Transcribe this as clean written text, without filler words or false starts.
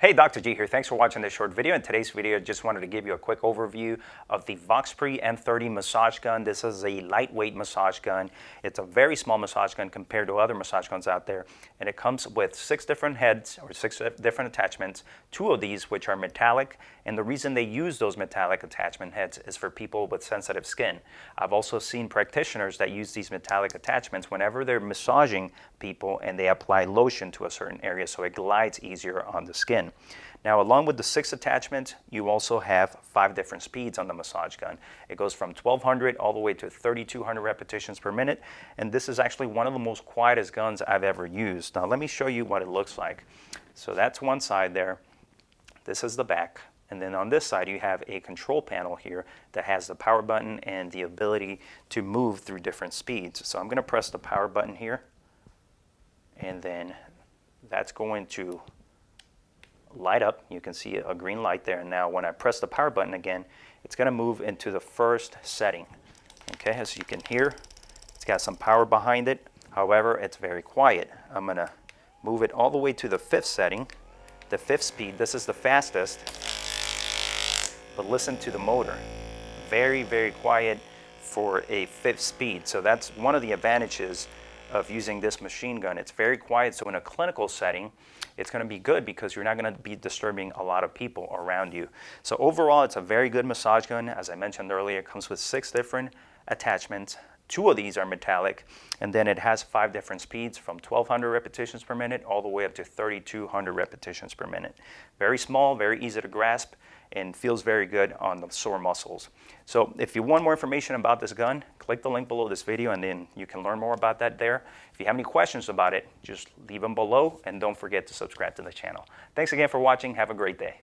Hey, Dr. G here. Thanks for watching this short video. In today's video, I just wanted to give you a quick overview of the Voxpree M30 massage gun. This is a lightweight massage gun. It's a very small massage gun compared to other massage guns out there. And it comes with 6 different heads or 6 different attachments, 2 of these which are metallic. And the reason they use those metallic attachment heads is for people with sensitive skin. I've also seen practitioners that use these metallic attachments whenever they're massaging people and they apply lotion to a certain area so it glides easier on the skin. Now, along with the 6 attachments, you also have 5 different speeds on the massage gun. It goes from 1200 all the way to 3200 repetitions per minute, and this is actually one of the most quietest guns I've ever used. Now, let me show you what it looks like. So that's one side there. This is the back. And then on this side, you have a control panel here that has the power button and the ability to move through different speeds. So I'm going to press the power button here, and then that's going to light up. You can see a green light there. And now when I press the power button again, it's going to move into the first setting. Okay, as you can hear, it's got some power behind it. However, it's very quiet. I'm going to move it all the way to the 5th setting, the 5th speed. This is the fastest. But listen to the motor. Very, very quiet for a 5th speed. So that's one of the advantages of using this machine gun. It's very quiet, so in a clinical setting, it's going to be good because you're not going to be disturbing a lot of people around you. So overall, it's a very good massage gun. As I mentioned earlier, it comes with 6 different attachments. 2 of these are metallic, and then it has 5 different speeds from 1200 repetitions per minute all the way up to 3200 repetitions per minute. Very small, very easy to grasp, and feels very good on the sore muscles. So if you want more information about this gun, click the link below this video and then you can learn more about that there. If you have any questions about it, just leave them below and don't forget to subscribe to the channel. Thanks again for watching. Have a great day.